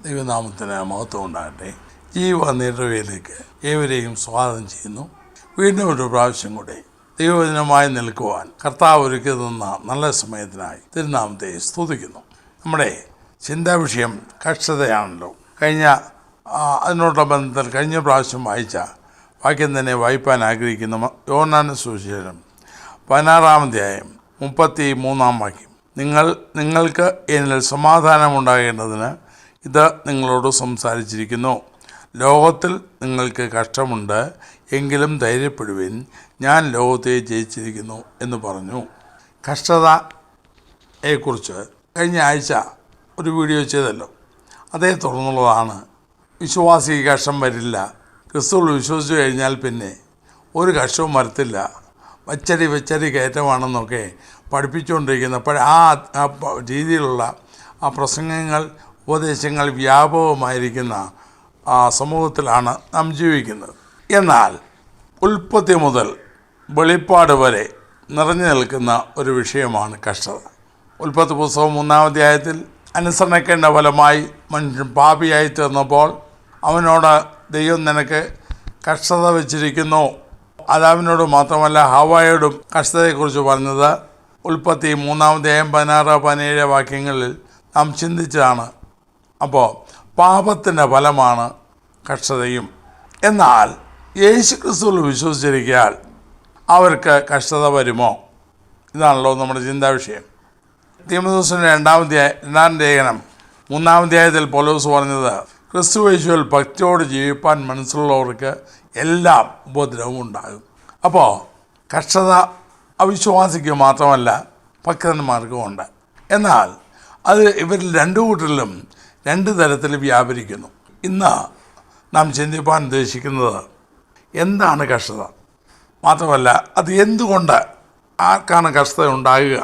ദൈവനാമത്തിന് മഹത്വം ഉണ്ടാകട്ടെ. ജീവ നേർവയിലേക്ക് ഏവരെയും സ്വാഗതം ചെയ്യുന്നു. വീണ്ടും ഒരു പ്രാവശ്യം കൂടെ ദൈവവചനമായി നിൽക്കുവാൻ കർത്താവ് ഒരുക്കി തന്ന നല്ല സമയത്തിനായി തിരുനാമത്തെ സ്തുതിക്കുന്നു. നമ്മുടെ ചിന്താവിഷയം കഷ്ടതയാണല്ലോ. അതിനോടുള്ള ബന്ധത്തിൽ കഴിഞ്ഞ പ്രാവശ്യം വായിച്ച വാക്യം തന്നെ വായിപ്പാൻ ആഗ്രഹിക്കുന്ന യോഹന്നാന്റെ സുവിശേഷം 16-ാം അധ്യായം 33-ാം വാക്യം. നിങ്ങൾക്ക് എന്നിൽ സമാധാനമുണ്ടാകേണ്ടതിന് ഇത് നിങ്ങളോട് സംസാരിച്ചിരിക്കുന്നു. ലോകത്തിൽ നിങ്ങൾക്ക് കഷ്ടമുണ്ട്, എങ്കിലും ധൈര്യപ്പെടുവിൻ, ഞാൻ ലോകത്തെ ജയിച്ചിരിക്കുന്നു എന്ന് പറഞ്ഞു. കഷ്ടതയെക്കുറിച്ച് കഴിഞ്ഞ ആഴ്ച ഒരു വീഡിയോ ചെയ്തല്ലോ. അതേ തുടർന്നുള്ളതാണ്. വിശ്വാസിക്ക് കഷ്ടം വരില്ല, ക്രിസ്തുവിൽ വിശ്വസിച്ചു കഴിഞ്ഞാൽ പിന്നെ ഒരു കഷ്ടവും വരത്തില്ല, വെച്ചടി കയറ്റമാണെന്നൊക്കെ പഠിപ്പിച്ചുകൊണ്ടിരിക്കുന്ന ആ രീതിയിലുള്ള ആ പ്രസംഗങ്ങൾ, ഉപദേശങ്ങൾ വ്യാപകമായിരിക്കുന്ന സമൂഹത്തിലാണ് നാം ജീവിക്കുന്നത്. എന്നാൽ ഉൽപ്പത്തി മുതൽ വെളിപ്പാട് വരെ നിറഞ്ഞു നിൽക്കുന്ന ഒരു വിഷയമാണ് കഷ്ടത. ഉൽപ്പത്തി പുസ്തകം 3-ാം അധ്യായത്തിൽ അനുസരണക്കേണ്ട ഫലമായി മനുഷ്യൻ പാപിയായി തീർന്നപ്പോൾ അവനോട് ദൈവം നിനക്ക് കഷ്ടത വച്ചിരിക്കുന്നു. ആദാമിനോട് മാത്രമല്ല ഹവ്വായോടും കഷ്ടതയെക്കുറിച്ച് പറഞ്ഞത് ഉൽപ്പത്തി 3-ാം അധ്യായം 16-17 വാക്യങ്ങളിൽ നാം ചിന്തിച്ചതാണ്. അപ്പോൾ പാപത്തിൻ്റെ ഫലമാണ് കഷ്ടതയും. എന്നാൽ യേശു ക്രിസ്തുവിൽ വിശ്വസിച്ചിരിക്കാൻ അവർക്ക് കഷ്ടത വരുമോ? ഇതാണല്ലോ നമ്മുടെ ചിന്താവിഷയം. തീമോഥെയോസിന്റെ 2-ാം ലേഖനം 3-ാം അധ്യായത്തിൽ പൗലോസ് പറഞ്ഞത്, ക്രിസ്തു യേശുവിൽ ഭക്തിയോട് ജീവിപ്പാൻ മനസ്സുള്ളവർക്ക് എല്ലാം ഉപദ്രവവും ഉണ്ടാകും. അപ്പോൾ കഷ്ടത അവിശ്വാസിക്ക് മാത്രമല്ല ഭക്തന്മാർക്കും ഉണ്ട്. എന്നാൽ അത് ഇവരിൽ രണ്ടു കൂട്ടരിലും രണ്ട് തരത്തിൽ വ്യാപരിക്കുന്നു. ഇന്ന് നാം ചിന്തിപ്പാൻ ഉദ്ദേശിക്കുന്നത് എന്താണ് കഷ്ടത, മാത്രമല്ല അത് എന്തുകൊണ്ട്, ആർക്കാണ് കഷ്ടത ഉണ്ടാകുക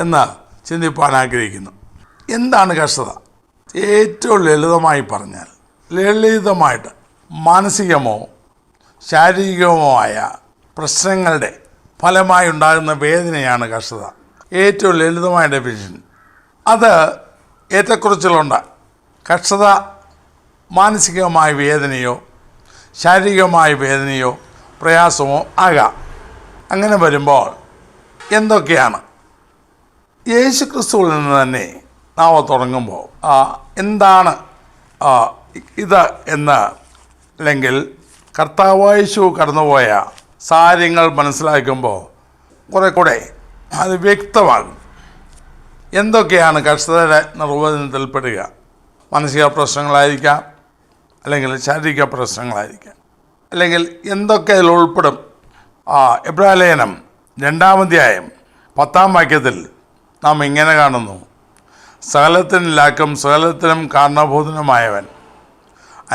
എന്ന് ചിന്തിപ്പാൻ ആഗ്രഹിക്കുന്നു. എന്താണ് കഷ്ടത? ഏറ്റവും ലളിതമായി പറഞ്ഞാൽ, ലളിതമായിട്ട് മാനസികമോ ശാരീരികമോ ആയ പ്രശ്നങ്ങളുടെ ഫലമായി ഉണ്ടാകുന്ന വേദനയാണ് കഷ്ടത. ഏറ്റവും ലളിതമായ ഡെഫിനിഷൻ. അത് ഏറ്റക്കുറച്ചിലുണ്ട്. കഷ്ടത മാനസികമായ വേദനയോ ശാരീരികമായ വേദനയോ പ്രയാസമോ ആകാം. അങ്ങനെ വരുമ്പോൾ എന്തൊക്കെയാണ്? യേശു ക്രിസ്തുവിൽ നിന്ന് തന്നെ നാം തുടങ്ങുമ്പോൾ എന്താണ് ഇത് എന്ന്, അല്ലെങ്കിൽ കർത്താവായ യേശു കടന്നുപോയ സാഹചര്യങ്ങൾ മനസ്സിലാക്കുമ്പോൾ കുറെ കൂടെ അത് വ്യക്തമാകും. എന്തൊക്കെയാണ് കഷ്ടതയുടെ നിർവചനത്തിൽപ്പെടുക? മാനസിക പ്രശ്നങ്ങളായിരിക്കാം, അല്ലെങ്കിൽ ശാരീരിക പ്രശ്നങ്ങളായിരിക്കാം, അല്ലെങ്കിൽ എന്തൊക്കെ അതിൽ ഉൾപ്പെടും. എബ്രായലേഖനം 2-ാം അധ്യായം 10-ാം വാക്യത്തിൽ നാം ഇങ്ങനെ കാണുന്നു, സകലത്തിനും സകലത്തിനും കാരണഭൂതനുമായവൻ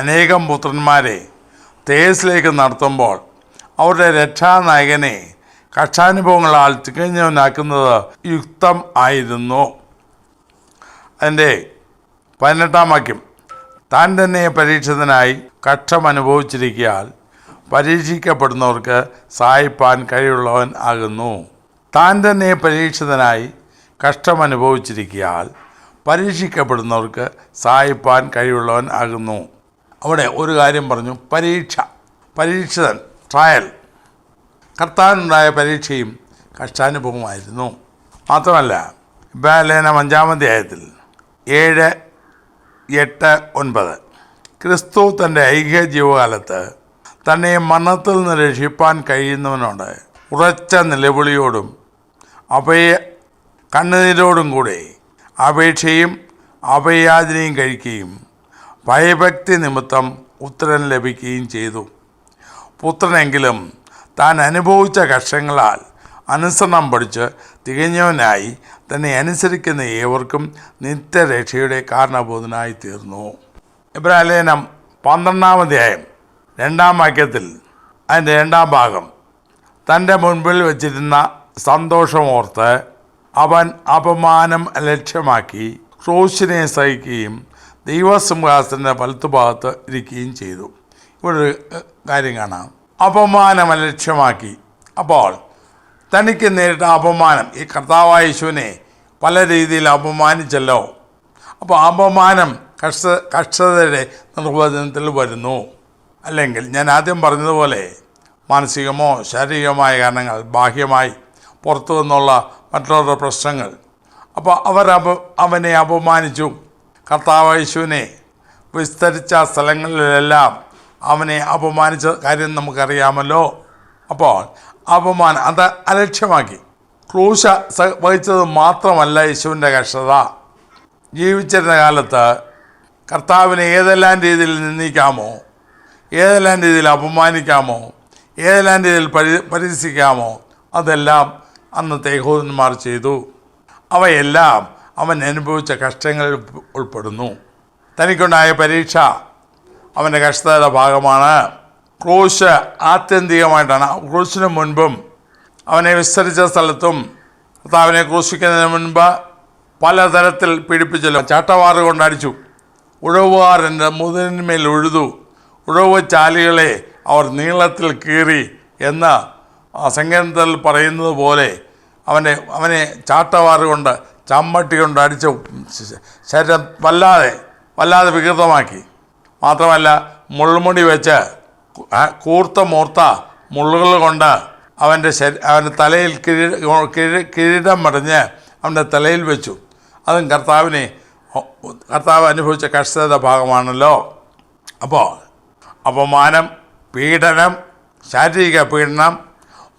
അനേകം പുത്രന്മാരെ തേജസ്സിലേക്ക് നടത്തുമ്പോൾ അവരുടെ രക്ഷാനായകനെ കഷ്ടാനുഭവങ്ങളാൽ തികഞ്ഞവനാക്കുന്നത് യുക്തം ആയിരുന്നു. അതിൻ്റെ 18-ാം വാക്യം, താൻ തന്നെ പരീക്ഷിതനായി കഷ്ടം അനുഭവിച്ചിരിക്കയാൽ പരീക്ഷിക്കപ്പെടുന്നവർക്ക് സഹായിപ്പാൻ കഴിവുള്ളവൻ ആകുന്നു. താൻ തന്നെ പരീക്ഷിതനായി കഷ്ടം അനുഭവിച്ചിരിക്കയാൽ പരീക്ഷിക്കപ്പെടുന്നവർക്ക് സഹായിപ്പാൻ കഴിവുള്ളവൻ ആകുന്നു. അവിടെ ഒരു കാര്യം പറഞ്ഞു, പരീക്ഷിതൻ, ട്രയൽ. കർത്താവിനുണ്ടായ പരീക്ഷയും കഷ്ടാനുഭവമായിരുന്നു. മാത്രമല്ല എബ്രായലേഖനം 5-ാം അധ്യായത്തിൽ 7, 8, 9 ക്രിസ്തു തൻ്റെ ഐഹിക ജീവകാലത്ത് തന്നെ മരണത്തിൽ നിന്ന് രക്ഷിപ്പാൻ കഴിയുന്നവനോട് ഉറച്ച നിലവിളിയോടും കണ്ണുനീരോടും കൂടെ അപേക്ഷയും അഭയാചനയും കഴിക്കുകയും ഭയഭക്തി നിമിത്തം ഉത്തരം ലഭിക്കുകയും ചെയ്തു. പുത്രനെങ്കിലും താൻ അനുഭവിച്ച കഷ്ടങ്ങളാൽ അനുസരണം പഠിച്ച് തികഞ്ഞവനായി തന്നെ അനുസരിക്കുന്ന ഏവർക്കും നിത്യരക്ഷയുടെ കാരണബോധനായി തീർന്നു. എബ്രായലേഖനം 12-ാം അധ്യായം 2-ാം വാക്യത്തിൽ അതിൻ്റെ 2-ാം ഭാഗം, തൻ്റെ മുൻപിൽ വച്ചിരുന്ന സന്തോഷമോർത്ത് അവൻ അപമാനം ലക്ഷ്യമാക്കി ക്രൂശിനെ സഹിക്കുകയും ദൈവസിംഹാസനത്തിൻ്റെ വലത്തുഭാഗത്ത് ഇരിക്കുകയും ചെയ്തു. ഇവിടെ ഒരു കാര്യം കാണാം, അപമാനം ലക്ഷ്യമാക്കി. അപ്പോൾ തനിക്ക് നേരിട്ട അപമാനം, ഈ കർത്താവായ യേശുവിനെ പല രീതിയിൽ അപമാനിച്ചല്ലോ. അപ്പോൾ അപമാനം കഷ്ടതയുടെ നിർവചനത്തിൽ വരുന്നു. അല്ലെങ്കിൽ ഞാൻ ആദ്യം പറഞ്ഞതുപോലെ മാനസികമോ ശാരീരികമായ കാരണങ്ങൾ, ബാഹ്യമായി പുറത്തു നിന്നുള്ള മറ്റുള്ള പ്രശ്നങ്ങൾ. അപ്പോൾ അവനെ അപമാനിച്ചു. കർത്താവ് യേശുവിനെ വിസ്തരിച്ച സ്ഥലങ്ങളിലെല്ലാം അവനെ അപമാനിച്ച കാര്യം നമുക്കറിയാമല്ലോ. അപ്പോൾ അപമാനം അത് അലക്ഷ്യമാക്കി. ക്രൂശ വഹിച്ചത് മാത്രമല്ല യേശുവിൻ്റെ കഷ്ടത. ജീവിച്ചിരുന്ന കാലത്ത് കർത്താവിനെ ഏതെല്ലാം രീതിയിൽ നിന്ദിക്കാമോ, ഏതെല്ലാം രീതിയിൽ അപമാനിക്കാമോ, ഏതെല്ലാം രീതിയിൽ പരിഹസിക്കാമോ, അതെല്ലാം അന്നത്തെ യഹൂദന്മാർ ചെയ്തു. അവയെല്ലാം അവൻ അനുഭവിച്ച കഷ്ടങ്ങളിൽ ഉൾപ്പെടുന്നു. തനിക്കുണ്ടായ പരീക്ഷ അവൻ്റെ കഷ്ടതയുടെ ഭാഗമാണ്. ക്രൂശ് ആത്യന്തികമായിട്ടാണ്. ക്രൂശിന് മുൻപും അവനെ വിസ്തരിച്ച സ്ഥലത്തും കർത്താവിനെ ക്രൂശിക്കുന്നതിന് മുൻപ് പലതരത്തിൽ പീഡിപ്പിച്ചല്ലോ. ചാട്ടവാറ് കൊണ്ടടിച്ചു, ഉഴവുകാരൻ്റെ മുതിരിന്മേൽ ഉഴുതു, ഉഴവ് ചാലുകളെ അവർ നീളത്തിൽ കീറി എന്ന് സങ്കീർത്തനത്തിൽ പറയുന്നത് പോലെ അവനെ ചാട്ടവാറ് കൊണ്ട്, ചമ്മട്ടി കൊണ്ട് അടിച്ച് ശരീരം വല്ലാതെ വികൃതമാക്കി. മാത്രമല്ല മുൾമുടി വെച്ച് കൂർത്ത മൂർത്ത മുള്ളുകൾ കൊണ്ട് അവൻ്റെ തലയിൽ കിരീടം മറിഞ്ഞ് അവൻ്റെ തലയിൽ വെച്ചു. അതും കർത്താവ് അനുഭവിച്ച കഷ്ടതയുടെ ഭാഗമാണല്ലോ. അപ്പോൾ അപമാനം, പീഡനം, ശാരീരിക പീഡനം,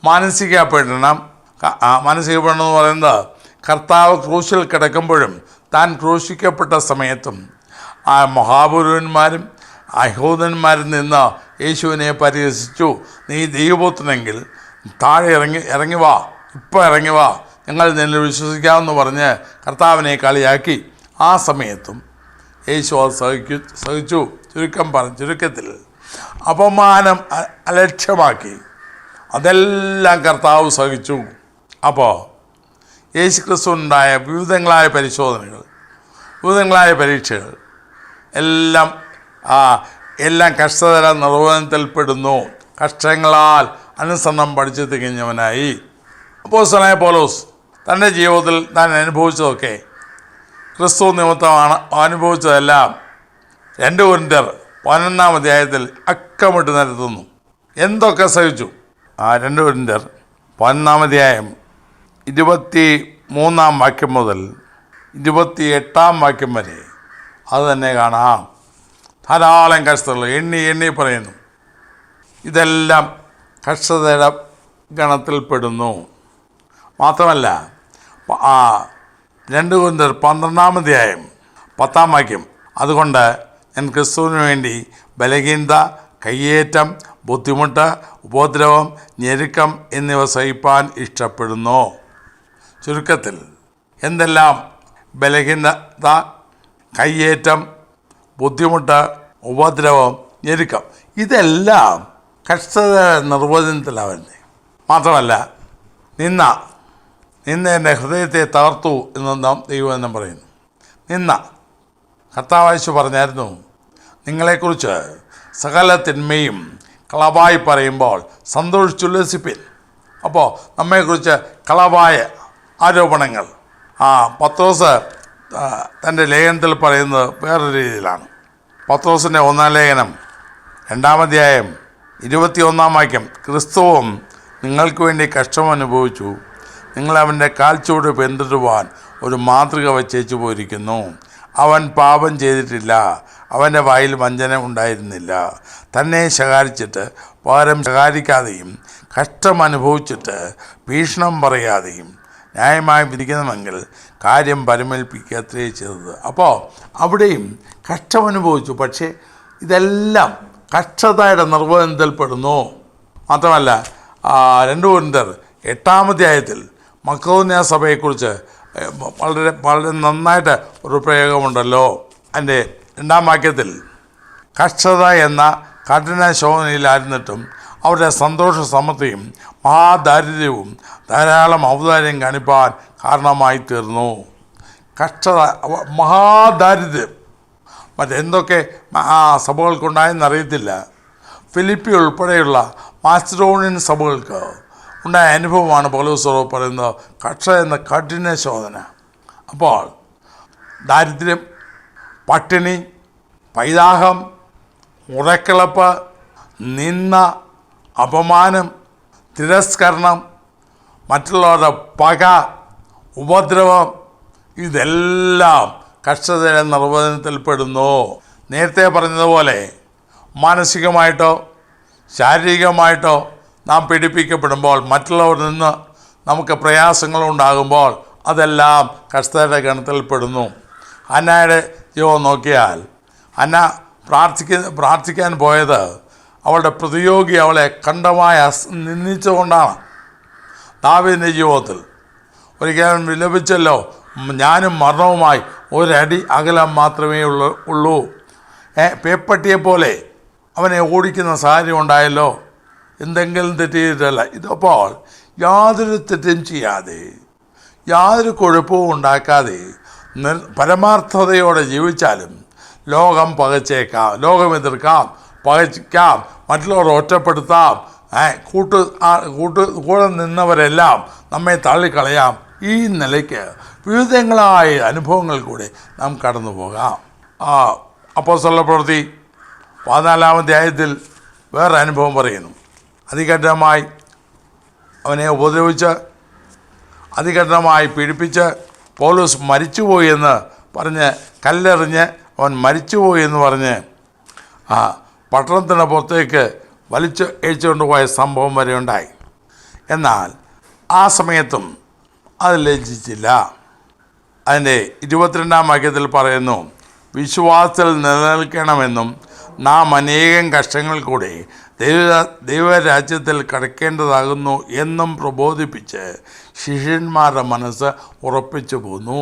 മാനസിക പീഡനം എന്ന് പറയുന്നത് കർത്താവ് ക്രൂശിൽ കിടക്കുമ്പോഴും താൻ ക്രൂശിക്കപ്പെട്ട സമയത്തും ആ മഹാപുരുഷന്മാരും യഹൂദന്മാരിൽ നിന്ന് യേശുവിനെ പരിഹസിച്ചു. നീ ദൈവപുത്രനെങ്കിൽ താഴെ ഇറങ്ങി വാ, ഇപ്പം ഇറങ്ങി വാ, ഞങ്ങൾ നിന്നിൽ വിശ്വസിക്കാമെന്ന് പറഞ്ഞ് കർത്താവിനെ കളിയാക്കി. ആ സമയത്തും യേശു അത് സഹിച്ചു. ചുരുക്കത്തിൽ അപമാനം അലക്ഷ്യമാക്കി അതെല്ലാം കർത്താവ് സഹിച്ചു. അപ്പോൾ യേശു ക്രിസ്തുവിനുണ്ടായ വിവിധങ്ങളായ പരിശോധനകൾ, വിവിധങ്ങളായ പരീക്ഷകൾ എല്ലാം കഷ്ടതര നിർവചനത്തിൽപ്പെടുന്നു. കഷ്ടങ്ങളാൽ അനുസരണം പഠിച്ചു തികഞ്ഞവനായി. അപ്പോസ്തലനായ പൗലോസ് തൻ്റെ ജീവിതത്തിൽ താൻ അനുഭവിച്ചതൊക്കെ, ക്രിസ്തു നിമിത്തമാണ് അനുഭവിച്ചതെല്ലാം 2 കൊരിന്ത്യർ 11-ാം അധ്യായത്തിൽ അക്കമിട്ട് നിരത്തുന്നു. എന്തൊക്കെ സഹിച്ചു? 2 കൊരിന്ത്യർ 11-ാം അധ്യായം 23-ാം വാക്യം മുതൽ 28-ാം വാക്യം വരെ അത് തന്നെ കാണാം. ധാരാളം കഷ്ടതകൾ എണ്ണി പറയുന്നു. ഇതെല്ലാം കഷ്ടതയുടെ ഗണത്തിൽപ്പെടുന്നു. മാത്രമല്ല 2 കൊരിന്ത്യർ 12-ാം അധ്യായം 10-ാം വാക്യം, അതുകൊണ്ട് ഞാൻ ക്രിസ്തുവിന് വേണ്ടി ബലഹീനത, കയ്യേറ്റം, ബുദ്ധിമുട്ട്, ഉപദ്രവം, ഞെരുക്കം എന്നിവ സഹിപ്പാൻ ഇഷ്ടപ്പെടുന്നു. ചുരുക്കത്തിൽ എന്തെല്ലാം? ബലഹീനത, കയ്യേറ്റം, ബുദ്ധിമുട്ട്, ഉപദ്രവം, ഞെരുക്കം, ഇതെല്ലാം കഷ്ടത നിർവചനത്തിലാവുന്നത്. മാത്രമല്ല നിന്ന എൻ്റെ ഹൃദയത്തെ തകർത്തു എന്ന് നാം ദൈവം പറയുന്നു. കർത്താവ് പറഞ്ഞായിരുന്നു, നിങ്ങളെക്കുറിച്ച് സകല തിന്മയും കളവായി പറയുമ്പോൾ സന്തോഷിച്ചുല്ലസിപ്പിൻ. അപ്പോൾ നമ്മെക്കുറിച്ച് കളവായ ആരോപണങ്ങൾ പത്രോസ് തൻ്റെ ലേഖനത്തിൽ പറയുന്നത് വേറൊരു രീതിയിലാണ്. പത്രോസിൻ്റെ 1-ാം ലേഖനം 2-ാം അധ്യായം 21-ാം വാക്യം, ക്രിസ്തുവും നിങ്ങൾക്ക് വേണ്ടി കഷ്ടം അനുഭവിച്ചു, നിങ്ങൾ അവൻ്റെ കാൽച്ചുവട് പിന്തുടരുവാൻ ഒരു മാതൃക വച്ചേച്ചു പോയിരിക്കുന്നു. അവൻ പാപം ചെയ്തിട്ടില്ല, അവൻ്റെ വായിൽ വഞ്ചന ഉണ്ടായിരുന്നില്ല. തന്നെ ശകാരിച്ചിട്ട് പകരം ശകാരിക്കാതെയും കഷ്ടം അനുഭവിച്ചിട്ട് ഭീഷണം പറയാതെയും ന്യായമായി വിധിക്കണമെങ്കിൽ കാര്യം പരമേൽപ്പിക്കുകയത്രേ ചെയ്തത്. അപ്പോൾ അവിടെയും കഷ്ടമനുഭവിച്ചു. പക്ഷേ ഇതെല്ലാം കഷ്ടതയുടെ നിർവചനത്തിൽപ്പെടുന്നു. മാത്രമല്ല 2 കൊരിന്ത്യർ 8-ാം അധ്യായത്തിൽ മക്കതോന്യ സഭയെക്കുറിച്ച് വളരെ നന്നായിട്ട് ഒരു പ്രയോഗമുണ്ടല്ലോ. അതിൻ്റെ 2-ാം വാക്യത്തിൽ കഷ്ടത എന്ന കഠിന ശോധനയിലായിരുന്നിട്ടും അവരുടെ സന്തോഷ സമൃദ്ധിയും മഹാദാരിദ്ര്യവും ധാരാളം ഔദാര്യം കാണിപ്പാൻ കാരണമായി തീർന്നു. കഷ്ടത, മഹാദാരിദ്ര്യം, മറ്റെന്തൊക്കെ സഭകൾക്കുണ്ടായെന്നറിയത്തില്ല. ഫിലിപ്പി ഉൾപ്പെടെയുള്ള മാസിഡോണിയൻ സഭകൾക്ക് ഉണ്ടായ അനുഭവമാണ് പൗലോസ് പറയുന്നത് കഷ്ടത എന്ന കഠിന ശോധന. അപ്പോൾ ദാരിദ്ര്യം, പട്ടിണി, പൈതാഹം, ഉറക്കിളപ്പ്, നിന്ന, അപമാനം, തിരസ്കരണം, മറ്റുള്ളവരുടെ പക, ഉപദ്രവം, ഇതെല്ലാം കഷ്ടതയുടെ നിർവചനത്തിൽപ്പെടുന്നു. നേരത്തെ പറഞ്ഞതുപോലെ മാനസികമായിട്ടോ ശാരീരികമായിട്ടോ നാം പീഡിപ്പിക്കപ്പെടുമ്പോൾ, മറ്റുള്ളവരിൽ നിന്ന് നമുക്ക് പ്രയാസങ്ങളുണ്ടാകുമ്പോൾ അതെല്ലാം കഷ്ടതയുടെ ഗണത്തിൽപ്പെടുന്നു. ഹന്നായുടെ ജീവൻ നോക്കിയാൽ ഹന്ന പ്രാർത്ഥിക്കാൻ പോയത് അവളുടെ പ്രതിയോഗി അവളെ കണ്ടമായ നിന്ദിച്ചുകൊണ്ടാണ്. ദാവീദിൻ്റെ ജീവിതത്തിൽ ഒരിക്കലും വിലപിച്ചല്ലോ, ഞാനും മരണവുമായി ഒരടി അകലം മാത്രമേ ഉള്ളൂ. പേപ്പട്ടിയെപ്പോലെ അവനെ ഓടിക്കുന്ന സാഹചര്യം ഉണ്ടായല്ലോ, എന്തെങ്കിലും തെറ്റിയിട്ടല്ല. ഇതപ്പോൾ യാതൊരു തെറ്റും ചെയ്യാതെ, യാതൊരു കുഴപ്പവും ഉണ്ടാക്കാതെ പരമാർത്ഥതയോടെ ജീവിച്ചാലും ലോകം പകച്ചേക്കാം, ലോകം എതിർക്കാം, പകയ്ക്കാം, മറ്റുള്ളവർ ഒറ്റപ്പെടുത്താം, കൂടെ നിന്നവരെല്ലാം നമ്മെ തള്ളിക്കളയാം. ഈ നിലയ്ക്ക് വിവിധങ്ങളായ അനുഭവങ്ങൾ കൂടെ നാം കടന്നു പോകാം. അപ്പോസ്തല പ്രവൃത്തി 14-ാം അധ്യായത്തിൽ വേറെ അനുഭവം പറയുന്നു. അതികഠിനമായി അവനെ ഉപദ്രവിച്ച്, അതികഠിനമായി പീഡിപ്പിച്ച് പൗലോസ് മരിച്ചുപോയി എന്ന് പറഞ്ഞ്, കല്ലെറിഞ്ഞ് അവൻ മരിച്ചുപോയി എന്ന് പറഞ്ഞ് പട്ടണത്തിന് പുറത്തേക്ക് വലിച്ച് അഴിച്ചുകൊണ്ട് പോയ സംഭവം വരെ ഉണ്ടായി. എന്നാൽ ആ സമയത്തും അത് ലജ്ജിച്ചില്ല. അതിൻ്റെ 22-ാം വാക്യത്തിൽ പറയുന്നു, വിശ്വാസത്തിൽ നിലനിൽക്കണമെന്നും നാം അനേകം കഷ്ടങ്ങൾ കൂടി ദൈവരാജ്യത്തിൽ കടക്കേണ്ടതാകുന്നു എന്നും പ്രബോധിപ്പിച്ച് ശിഷ്യന്മാരുടെ മനസ്സ് ഉറപ്പിച്ചു പോന്നു.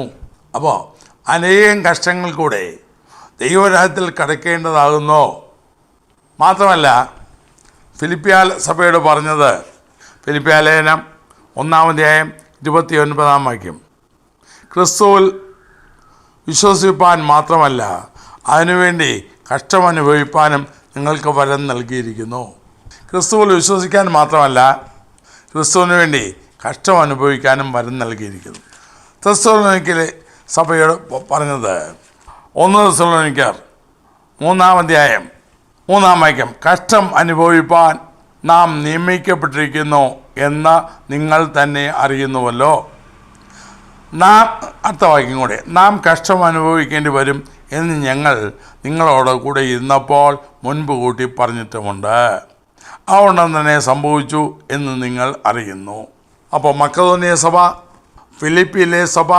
അപ്പോൾ അനേകം കഷ്ടങ്ങൾ കൂടെ ദൈവരാജ്യത്തിൽ കടക്കേണ്ടതാകുന്നു. മാത്രമല്ല ഫിലിപ്പിയ സഭയോട് പറഞ്ഞത്, ഫിലിപ്പിയ ലേഖനം 1-ാം അധ്യായം 29-ാം വാക്യം, ക്രിസ്തുവിൽ വിശ്വസിപ്പാൻ മാത്രമല്ല അതിനുവേണ്ടി കഷ്ടമനുഭവിപ്പാനും നിങ്ങൾക്ക് വരം നൽകിയിരിക്കുന്നു. ക്രിസ്തുവിൽ വിശ്വസിക്കാൻ മാത്രമല്ല ക്രിസ്തുവിന് വേണ്ടി കഷ്ടം അനുഭവിക്കാനും വരം നൽകിയിരിക്കുന്നു. തെസ്സലോനിക്കയിലെ സഭയോട് പറഞ്ഞത് 1 തെസ്സലോനിക്കർ 3-ാം അധ്യായം 3-ാം വാക്യം, കഷ്ടം അനുഭവിപ്പാൻ നാം നിയമിക്കപ്പെട്ടിരിക്കുന്നു എന്ന് നിങ്ങൾ തന്നെ അറിയുന്നുവല്ലോ. അടുത്ത വാക്യം കൂടെ, നാം കഷ്ടം അനുഭവിക്കേണ്ടി വരും എന്ന് ഞങ്ങൾ നിങ്ങളോട് കൂടെ ഇരുന്നപ്പോൾ മുൻപ് കൂട്ടി പറഞ്ഞിട്ടുമുണ്ട്. അതുകൊണ്ടും തന്നെ സംഭവിച്ചു എന്ന് നിങ്ങൾ അറിയുന്നു. അപ്പോൾ മക്കെദോന്യ സഭ, ഫിലിപ്പിയിലെ സഭ,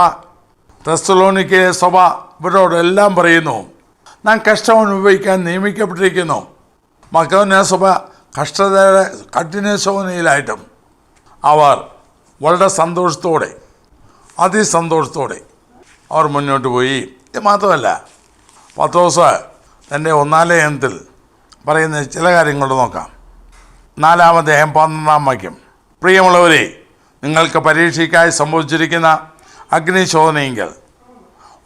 തെസ്സലോനിക്കയിലെ സഭ, ഇവരോടെല്ലാം പറയുന്നു, നാം കഷ്ടം അനുഭവിക്കാൻ നിയമിക്കപ്പെട്ടിരിക്കുന്നു. മക്കെദോന്യ സഭ കഷ്ടതയുടെ കഠിനശോധനയിലായിട്ടും അവർ വളരെ സന്തോഷത്തോടെ, അതിസന്തോഷത്തോടെ അവർ മുന്നോട്ട് പോയി. ഇത് മാത്രമല്ല, പത്രോസ് തൻ്റെ 1-ാം ലേഖനത്തിൽ പറയുന്ന ചില കാര്യങ്ങളോട് നോക്കാം. 4-ാം അധ്യായം 12-ാം വാക്യം, പ്രിയമുള്ളവരെ, നിങ്ങൾക്ക് പരീക്ഷയ്ക്കായി സംഭവിച്ചിരിക്കുന്ന അഗ്നിശോധനയെങ്കിൽ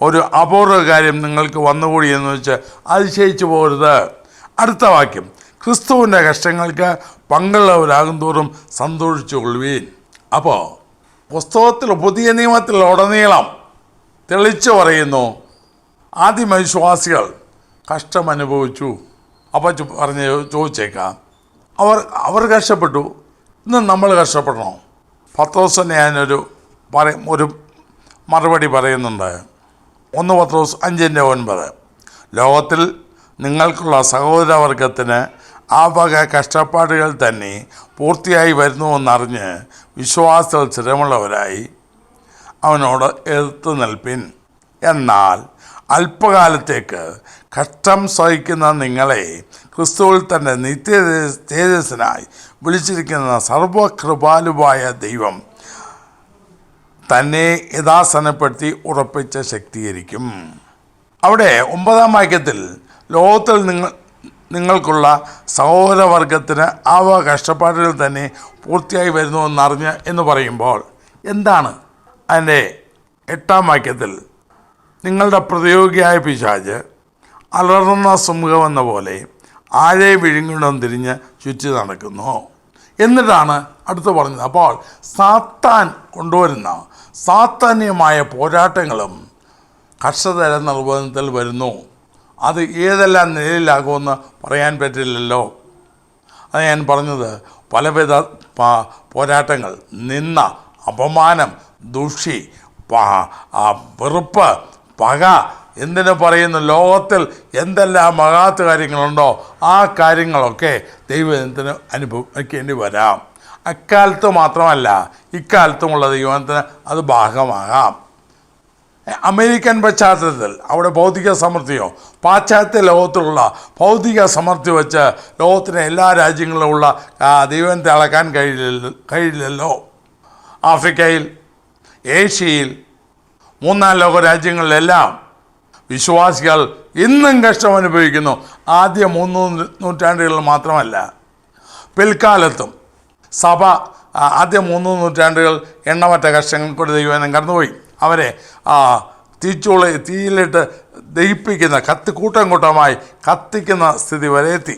ഒരു അപൂർവ കാര്യം നിങ്ങൾക്ക് വന്നുകൂടി എന്ന് വെച്ച് അതിശയിച്ചു പോകരുത്. അടുത്ത വാക്യം, ക്രിസ്തുവിൻ്റെ കഷ്ടങ്ങൾക്ക് പങ്കുള്ളവരാകും തോറും സന്തോഷിച്ചു കൊള്ളുവീൻ. അപ്പോൾ പുസ്തകത്തിൽ, പുതിയ നിയമത്തിൽ ഉടനീളം തെളിച്ചു പറയുന്നു, ആദിമവിശ്വാസികൾ കഷ്ടമനുഭവിച്ചു. അപ്പോൾ ചോദിച്ചേക്കാം, അവർ കഷ്ടപ്പെട്ടു, ഇന്ന് നമ്മൾ കഷ്ടപ്പെടണോ? പത്രോസിനെ ഞാനൊരു മറുപടി പറയുന്നുണ്ട്. 1 പത്രോസ് 5:9, ലോകത്തിൽ നിങ്ങൾക്കുള്ള സഹോദരവർഗത്തിന് ആ വക കഷ്ടപ്പാടുകൾ തന്നെ പൂർത്തിയായി വരുന്നുവെന്നറിഞ്ഞ് വിശ്വാസത്തിൽ സ്ഥിരമുള്ളവരായി അവനോട് എതിർത്ത് നിൽപ്പിൻ. എന്നാൽ അല്പകാലത്തേക്ക് കഷ്ടം സഹിക്കുന്ന നിങ്ങളെ ക്രിസ്തുവിൽ തന്നെ നിത്യ തേജസ്സിനായി വിളിച്ചിരിക്കുന്ന സർവകൃപാലുവായ ദൈവം തന്നെ യഥാസനപ്പെടുത്തി ഉറപ്പിച്ച ശക്തീകരിക്കും. അവിടെ 9-ാം വാക്യത്തിൽ ലോകത്തിൽ നിങ്ങൾക്കുള്ള സഹോദരവർഗത്തിന് ആവ കഷ്ടപ്പാടുകൾ തന്നെ പൂർത്തിയായി വരുന്നുവെന്നറിഞ്ഞ് എന്ന് പറയുമ്പോൾ എന്താണ് അതിൻ്റെ 8-ാം വാക്യത്തിൽ, നിങ്ങളുടെ പ്രതിയോഗിയായ പിശാച് അലറുന്ന സിംഹമെന്ന പോലെ ആഴെ വിഴുങ്ങിടം തിരിഞ്ഞ് ചുറ്റി നടക്കുന്നു എന്നിട്ടാണ് അടുത്ത് പറഞ്ഞത്. അപ്പോൾ സാത്താൻ കൊണ്ടുവരുന്ന സാത്താന്യമായ പോരാട്ടങ്ങളും കഷ്ടതര നിർവചനത്തിൽ വരുന്നു. അത് ഏതെല്ലാം നിലയിലാകുമെന്ന് പറയാൻ പറ്റില്ലല്ലോ. അത് ഞാൻ പറഞ്ഞത്, പലവിധ പോരാട്ടങ്ങൾ, നിന്ന, അപമാനം, ദുഷി, വെറുപ്പ്, പക, എന്തിനു പറയുന്നു, ലോകത്തിൽ എന്തെല്ലാം മഹാത്ത കാര്യങ്ങളുണ്ടോ ആ കാര്യങ്ങളൊക്കെ ദൈവത്തിന് അനുഭവിക്കേണ്ടി വരാം. അക്കാലത്ത് മാത്രമല്ല ഇക്കാലത്തുമുള്ള ദൈവത്തിന് അത് ഭാഗമാകാം. അമേരിക്കൻ പശ്ചാത്തലത്തിൽ അവിടെ ഭൗതിക സമൃദ്ധിയോ പാശ്ചാത്യ ലോകത്തിലുള്ള ഭൗതിക സമൃദ്ധി വെച്ച് ലോകത്തിലെ എല്ലാ രാജ്യങ്ങളിലുമുള്ള ദൈവത്തെ അളക്കാൻ കഴിയില്ലല്ലോ. ആഫ്രിക്കയിൽ, ഏഷ്യയിൽ, മൂന്നാം ലോക രാജ്യങ്ങളിലെല്ലാം വിശ്വാസികൾ ഇന്നും കഷ്ടം അനുഭവിക്കുന്നു. ആദ്യ 3 നൂറ്റാണ്ടുകളിൽ മാത്രമല്ല, പിൽക്കാലത്തും സഭ ആദ്യ 3 നൂറ്റാണ്ടുകൾ എണ്ണമറ്റ കഷ്ടങ്ങൾ കൂടി ദൈവം കടന്നുപോയി. അവരെ തീയിലിട്ട് ദഹിപ്പിക്കുന്ന കൂട്ടം കൂട്ടമായി കത്തിക്കുന്ന സ്ഥിതി വരെ എത്തി.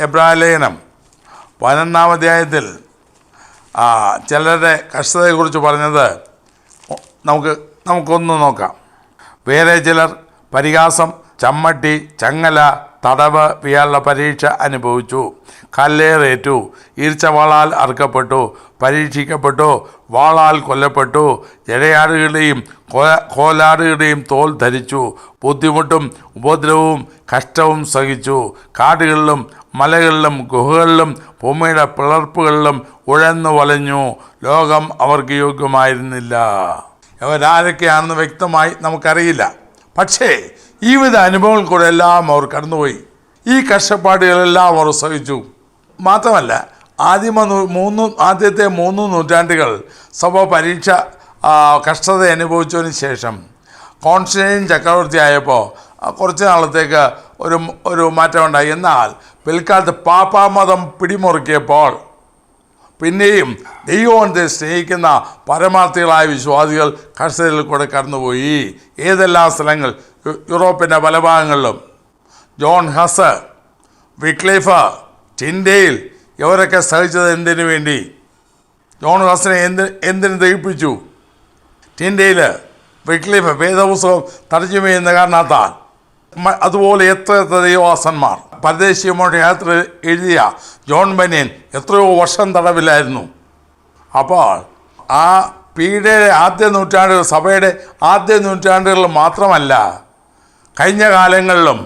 എബ്രായ ലേഖനം 11-ാം അധ്യായത്തിൽ ചിലരുടെ കഷ്ടതയെക്കുറിച്ച് പറഞ്ഞത് നമുക്കൊന്ന് നോക്കാം. വേറെ ചിലർ പരിഹാസം, ചമ്മട്ടി, ചങ്ങല, തടവ്, ഇയാളുടെ പരീക്ഷ അനുഭവിച്ചു, കല്ലേറേറ്റു, ഈർച്ചവാളാൽ അറുക്കപ്പെട്ടു, പരീക്ഷിക്കപ്പെട്ടു, വാളാൽ കൊല്ലപ്പെട്ടു, ജടയാടുകളുടെയും കോലാടുകളുടെയും തോൽ ധരിച്ചു, ബുദ്ധിമുട്ടും ഉപദ്രവവും കഷ്ടവും സഹിച്ചു, കാടുകളിലും മലകളിലും ഗുഹകളിലും ഭൂമിയുടെ പിളർപ്പുകളിലും ഉഴന്നു വലഞ്ഞു. ലോകം അവർക്ക് യോഗ്യമായിരുന്നില്ല. അവരാരൊക്കെയാണെന്ന് വ്യക്തമായി നമുക്കറിയില്ല. പക്ഷേ ഈ വിധ അനുഭവങ്ങൾ കൂടെ എല്ലാം അവർ കടന്നുപോയി. ഈ കഷ്ടപ്പാടുകളെല്ലാം അവർ സഹിച്ചു. മാത്രമല്ല, ആദ്യത്തെ 3 നൂറ്റാണ്ടുകൾ സഭ പരീക്ഷ കഷ്ടത അനുഭവിച്ചതിന് ശേഷം കോൺസ്റ്റന്റൈൻ ചക്രവർത്തി ആയപ്പോൾ കുറച്ച് നാളത്തേക്ക് ഒരു മാറ്റമുണ്ടായി. എന്നാൽ പിൽക്കാലത്ത് പാപ്പാമതം പിടിമുറുക്കിയപ്പോൾ പിന്നെയും ദൈവത്തെ സ്നേഹിക്കുന്ന പരമാർത്ഥികളായ വിശ്വാസികൾ കഷ്ടതയിൽ കൂടെ കടന്നുപോയി. ഏതെല്ലാം സ്ഥലങ്ങൾ, യൂറോപ്പിൻ്റെ പല ഭാഗങ്ങളിലും ജോൺ ഹസ്, വിക്ലിഫ്, ടിൻഡെയിൽ ഇവരൊക്കെ സഹിച്ചത് എന്തിനു വേണ്ടി? ജോൺ ഹസിനെ എന്തിനു ദഹിപ്പിച്ചു? ടിൻഡെയിൽ, വിക്ലിഫ് വേദപുസ്തകം തർജ്ജമ ചെയ്യുന്ന കാരണത്താൽ. അതുപോലെ എത്ര ദൈവദാസന്മാർ. പരദേശിയമോട് യാത്ര എഴുതിയ ജോൺ ബനിയൻ എത്രയോ വർഷം തടവിലായിരുന്നു. അപ്പോൾ ആ പീഡയുടെ ആദ്യ നൂറ്റാണ്ടുകൾ, സഭയുടെ ആദ്യ നൂറ്റാണ്ടുകളിൽ മാത്രമല്ല കഴിഞ്ഞ കാലങ്ങളിലും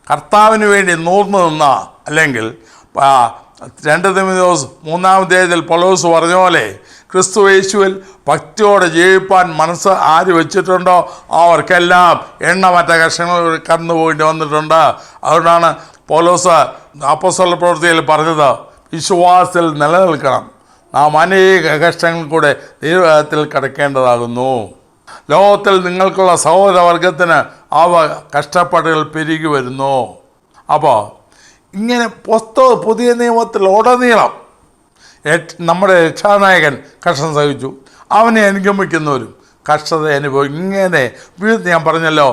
കർത്താവിന് വേണ്ടി നൂർന്നു നിന്ന, അല്ലെങ്കിൽ 2 തിമോഥെയോസ് 3-ാം അധ്യായത്തിൽ പൗലോസ് പറഞ്ഞ പോലെ ക്രിസ്തു യേശുവിൽ ഭക്തിയോടെ ജീവിപ്പാൻ മനസ്സ് ആര് വെച്ചിട്ടുണ്ടോ അവർക്കെല്ലാം എണ്ണമറ്റ കഷ്ടങ്ങൾ കടന്നു പോയിട്ട് വന്നിട്ടുണ്ട്. അതുകൊണ്ടാണ് പൗലോസ് അപ്പോസ്തല പ്രവൃത്തിയിൽ പറഞ്ഞത്, വിശ്വാസത്തിൽ നിലനിൽക്കണം, നാം അനേക കഷ്ടങ്ങൾ കൂടെ ദൈവത്തിൽ കടക്കേണ്ടതാകുന്നു. ലോകത്തിൽ നിങ്ങൾക്കുള്ള സഹോദരവർഗത്തിന് അവ കഷ്ടപ്പാടുകൾ പെരുകി വരുന്നു. അപ്പോൾ ഇങ്ങനെ പുതിയ നിയമത്തിൽ ഉടനീളം നമ്മുടെ രക്ഷാനായകൻ കഷ്ടം സഹിച്ചു, അവനെ അനുഗമിക്കുന്നവരും കഷ്ടത അനുഭവം. ഇങ്ങനെ ഞാൻ പറഞ്ഞല്ലോ,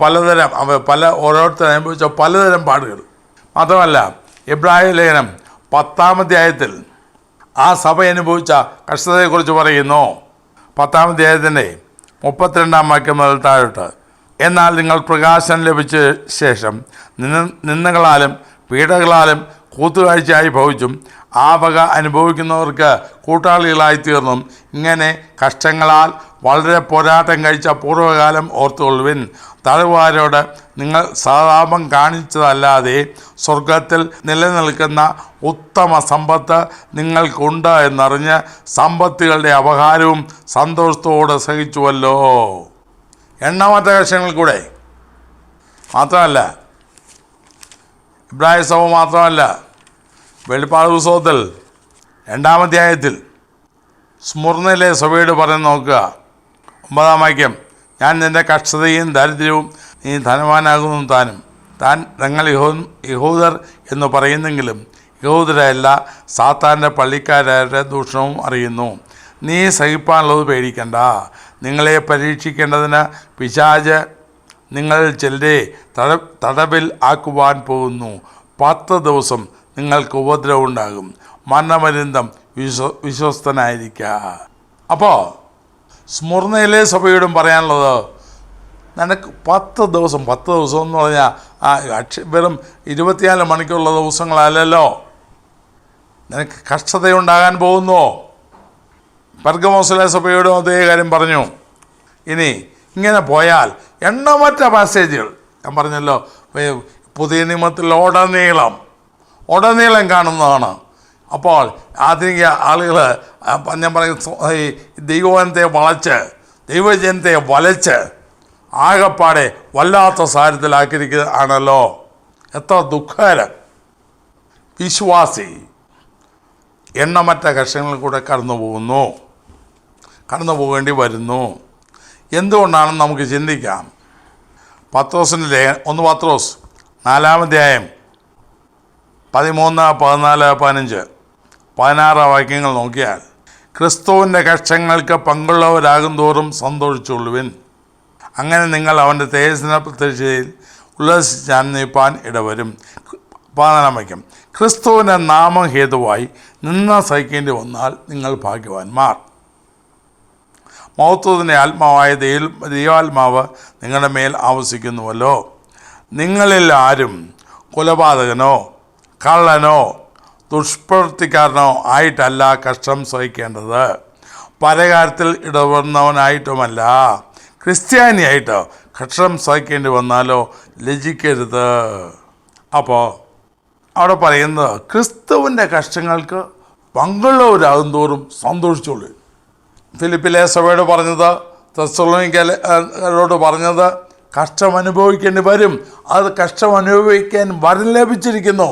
പലതരം ഓരോരുത്തരും അനുഭവിച്ച പലതരം പാടുകൾ. മാത്രമല്ല, എബ്രായ ലേഖനം 10-ാം അധ്യായത്തിൽ ആ സഭ അനുഭവിച്ച കഷ്ടതയെക്കുറിച്ച് പറയുന്നു. 10-ാം അധ്യായത്തിൻ്റെ 32-ാം വാക്യം മുതൽ താഴോട്ട്, എന്നാൽ നിങ്ങൾ പ്രകാശം ലഭിച്ച ശേഷം നിന്ദകളാലും പീഡകളാലും കൂത്തുകാഴ്ചയായി ഭവിച്ചും ആ വക അനുഭവിക്കുന്നവർക്ക് കൂട്ടാളികളായിത്തീർന്നും ഇങ്ങനെ കഷ്ടങ്ങളാൽ വളരെ പോരാട്ടം കഴിച്ച പൂർവ്വകാലം ഓർത്തുകൊള്ളുവിൻ. തടവുകാരോട് നിങ്ങൾ സഹതാപം കാണിച്ചതല്ലാതെ സ്വർഗത്തിൽ നിലനിൽക്കുന്ന ഉത്തമ സമ്പത്ത് നിങ്ങൾക്കുണ്ട് എന്നറിഞ്ഞ് സമ്പത്തുകളുടെ അപഹാരവും സന്തോഷത്തോടെ സഹിച്ചുവല്ലോ. എണ്ണമറ്റ കഷ്ടങ്ങൾ കൂടെ മാത്രമല്ല, ഇബ്രാഹിം സഭ മാത്രമല്ല, വെളിപ്പാട് പുസ്തകത്തിൽ 2-ാം അധ്യായത്തിൽ സ്മുർന്നയിലെ സഭയോട് പറയുന്ന നോക്കുക, 9-ാം വാക്യം, ഞാൻ നിൻ്റെ കഷ്ടതയും ദരിദ്രവും നീ ധനവാനാകുന്നു താൻ ഞങ്ങൾ യഹൂദർ എന്ന് പറയുന്നെങ്കിലും യഹൂദരല്ല, സാത്താൻ്റെ പള്ളിക്കാരുടെ ദൂഷണവും അറിയുന്നു. നീ സഹിപ്പാനുള്ളത് പേടിക്കണ്ട. നിങ്ങളെ പരീക്ഷിക്കേണ്ടതിന് പിശാച് നിങ്ങളിൽ ചിലരെ തടവിൽ ആക്കുവാൻ പോകുന്നു. 10 ദിവസം നിങ്ങൾക്ക് ഉപദ്രവം ഉണ്ടാകും. മരണപര്യന്തം വിശ്വസ്തനായിരിക്കുക. അപ്പോൾ സ്മുർന്നയിലെ സഭയോടും പറയാനുള്ളത്, നിനക്ക് 10 ദിവസം എന്ന് പറഞ്ഞാൽ വെറും 24 മണിക്കൂറുള്ള ദിവസങ്ങളല്ലല്ലോ. നിനക്ക് കഷ്ടതയുണ്ടാകാൻ പോകുന്നു. പെർഗമോസിലെ സഭയോടും അതേ കാര്യം പറഞ്ഞു. ഇനി ഇങ്ങനെ പോയാൽ എണ്ണമറ്റ പാസേജുകൾ ഞാൻ പറഞ്ഞല്ലോ, പുതിയ നിയമത്തിൽ ഉടനീളം കാണുന്നതാണ്. അപ്പോൾ ആധുനിക ആളുകൾ ഞാൻ പറയുന്ന ഈ ദൈവജനത്തെ വലച്ച് ആകപ്പാടെ വല്ലാത്ത സാരത്തിലാക്കിയിരിക്കുകയാണല്ലോ. എത്ര ദുഃഖകരം. വിശ്വാസി എണ്ണമറ്റ കഷ്ടങ്ങളിൽ കൂടെ കടന്നു പോകേണ്ടി വരുന്നു. എന്തുകൊണ്ടാണെന്ന് നമുക്ക് ചിന്തിക്കാം. പത്രോസിൻ്റെ 1 പത്രോസ് 4-ാം അധ്യായം 13, 14, 15, 16 വാക്യങ്ങൾ നോക്കിയാൽ, ക്രിസ്തുവിൻ്റെ കഷ്ടങ്ങൾക്ക് പങ്കുള്ളവരാകും തോറും സന്തോഷിച്ചുകൊള്ളുവിൻ. അങ്ങനെ നിങ്ങൾ അവൻ്റെ തേജസ്സിനെ പ്രത്യക്ഷതയിൽ ഉല്ലസിച്ചാനന്ദിപ്പാൻ ഇടവരും. 14-ാം വാക്യം, ക്രിസ്തുവിൻ്റെ നാമം ഹേതുവായി നിന്ന സഹിക്കേണ്ടി വന്നാൽ നിങ്ങൾ ഭാഗ്യവാന്മാർ. മഹത്വത്തിൻ്റെ ആത്മാവായ ദൈവാത്മാവ് നിങ്ങളുടെ മേൽ ആവസിക്കുന്നുവല്ലോ. നിങ്ങളിൽ ആരും കൊലപാതകനോ കള്ളനോ ദുഷ്പ്രവൃത്തിക്കാരനോ ആയിട്ടല്ല കഷ്ടം സഹിക്കേണ്ടത്, പരകാര്യത്തിൽ ഇടപെടുന്നവനായിട്ടുമല്ല, ക്രിസ്ത്യാനിയായിട്ടോ കഷ്ടം സഹിക്കേണ്ടി വന്നാലോ ലജ്ജിക്കരുത്. അപ്പോൾ അവിടെ പറയുന്നത് ക്രിസ്തുവിൻ്റെ കഷ്ടങ്ങൾക്ക് പങ്കുള്ളവരാകും തോറും സന്തോഷിച്ചോളൂ. ഫിലിപ്പിലെ സഭയോട് പറഞ്ഞത്, തെസ്സലോനിക്കരോട് പറഞ്ഞത്, കഷ്ടം അനുഭവിക്കേണ്ടി വരും. അത് കഷ്ടം അനുഭവിക്കാൻ വരം ലഭിച്ചിരിക്കുന്നു.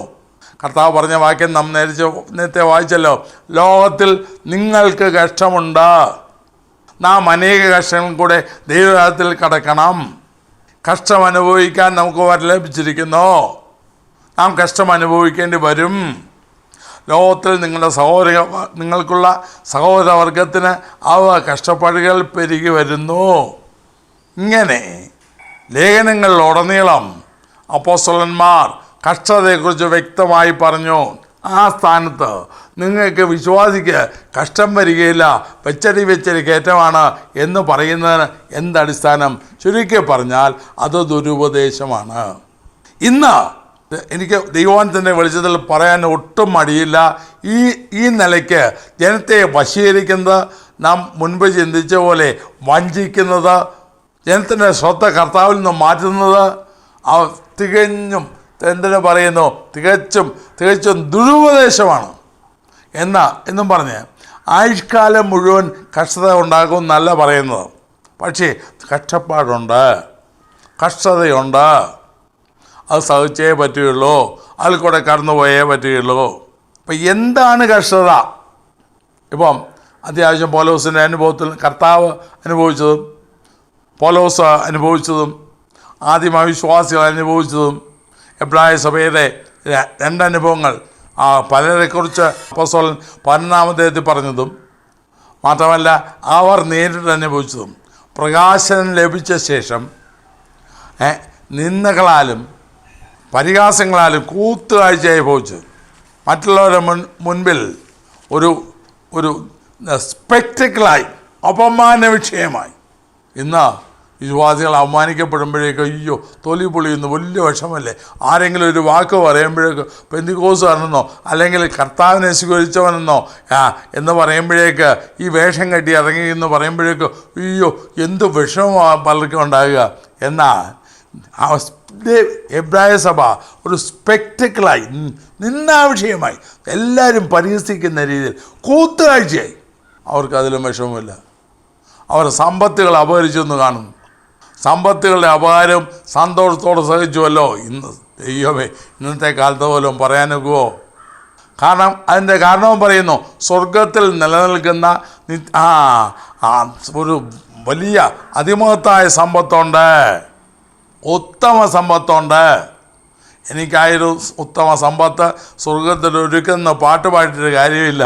കർത്താവ് പറഞ്ഞ വാക്യം നാം നേരത്തെ വായിച്ചല്ലോ, ലോകത്തിൽ നിങ്ങൾക്ക് കഷ്ടമുണ്ട്, നാം അനേക കഷ്ടങ്ങൾ കൂടെ ദൈവരാജ്യത്തിൽ കടക്കണം. കഷ്ടം അനുഭവിക്കാൻ നമുക്ക് വരം ലഭിച്ചിരിക്കുന്നു. നാം കഷ്ടം അനുഭവിക്കേണ്ടി വരും. ലോകത്തിൽ നിങ്ങൾക്കുള്ള സഹോദരവർഗത്തിന് അവ കഷ്ടപ്പാടുകൾ പെരുകി വരുന്നു. ഇങ്ങനെ ലേഖനങ്ങളിലുടനീളം അപ്പോസ്തലന്മാർ കഷ്ടതയെക്കുറിച്ച് വ്യക്തമായി പറഞ്ഞു. ആ സ്ഥാനത്ത് നിങ്ങൾക്ക് വിശ്വാസിക്ക് കഷ്ടം വരികയില്ല, വെച്ചടി കയറ്റമാണ് എന്ന് പറയുന്നതിന് എന്തടിസ്ഥാനം? ചുരുക്കി പറഞ്ഞാൽ അത് ദുരുപദേശമാണ്. ഇന്ന് എനിക്ക് ദൈവത്തിൻ്റെ വെളിച്ചത്തിൽ പറയാൻ ഒട്ടും മടിയില്ല. ഈ നിലയ്ക്ക് ജനത്തെ വശീകരിക്കുന്നത്, നാം മുൻപ് ചിന്തിച്ച പോലെ വഞ്ചിക്കുന്നത്, ജനത്തിൻ്റെ ശ്രദ്ധ കർത്താവിൽ നിന്ന് മാറ്റുന്നത് തികച്ചും ദുരുപദേശമാണ് എന്നും പറഞ്ഞ് ആയുഷ്കാലം മുഴുവൻ കഷ്ടത ഉണ്ടാകും എന്നല്ല പറയുന്നത്. പക്ഷേ കഷ്ടതയുണ്ട്, അത് സഹിച്ചേ പറ്റുകയുള്ളൂ, അതിൽ കൂടെ കടന്നുപോയേ പറ്റുകയുള്ളൂ. അപ്പം എന്താണ് കഷ്ടത? ഇപ്പം അത്യാവശ്യം പൗലോസിൻ്റെ അനുഭവത്തിൽ കർത്താവ് അനുഭവിച്ചതും പൗലോസ് അനുഭവിച്ചതും ആദിമവിശ്വാസികൾ അനുഭവിച്ചതും എബ്രായ സഭയുടെ 2 അനുഭവങ്ങൾ പലരെക്കുറിച്ച് അപ്പോസ്തലൻ 11-ാം അധ്യായത്തിൽ പറഞ്ഞതും മാത്രമല്ല അവർ നേരിട്ട് അനുഭവിച്ചതും, പ്രകാശനം ലഭിച്ച ശേഷം നിന്ദകളാലും പരിഹാസങ്ങളാലും കൂത്തുകാഴ്ചയായി ഭവിച്ചത്, മറ്റുള്ളവരുടെ മുൻപിൽ ഒരു സ്പെക്ടക്കിളായി അപമാന വിഷയമായി. ഇന്ന് വിശ്വാസികൾ അവമാനിക്കപ്പെടുമ്പോഴേക്കും അയ്യോ തൊലി പൊളിയുന്നു, വലിയ വിഷമല്ലേ. ആരെങ്കിലും ഒരു വാക്ക് പറയുമ്പോഴേക്ക് പെന്തിക്കോസുകാരനെന്നോ അല്ലെങ്കിൽ കർത്താവിനെ സ്വീകരിച്ചവനെന്നോ എന്ന് പറയുമ്പോഴേക്ക് ഈ വേഷം കെട്ടി ഇറങ്ങി എന്ന് പറയുമ്പോഴേക്ക് അയ്യോ എന്ത് വിഷമമാണ് പലർക്കും ഉണ്ടാകുക. എന്നാൽ എബ്രായ സഭ ഒരു സ്പെക്ടക്കിളായി, നിന്നാവിഷയമായി, എല്ലാവരും പരിഹസിക്കുന്ന രീതിയിൽ കൂത്തുകാഴ്ചയായി. അവർക്കതിലും വിഷമമില്ല. അവർ സമ്പത്തുകൾ അപഹരിച്ചെന്ന് കാണുന്നു. സമ്പത്തുകളുടെ അപകാരം സന്തോഷത്തോടെ സഹിച്ചുവല്ലോ. ഇന്നത്തെ കാലത്ത് പോലും പറയാനൊക്കുമോ? അതിൻ്റെ കാരണവും പറയുന്നു. സ്വർഗത്തിൽ നിലനിൽക്കുന്ന ഒരു വലിയ അതിമഹത്തായ സമ്പത്തുണ്ട്, ഉത്തമ സമ്പത്തുണ്ട്. എനിക്കായൊരു ഉത്തമ സമ്പത്ത് സ്വർഗത്തിൽ ഒരുക്കുന്ന പാട്ട് പാടിയിട്ട് കാര്യമില്ല.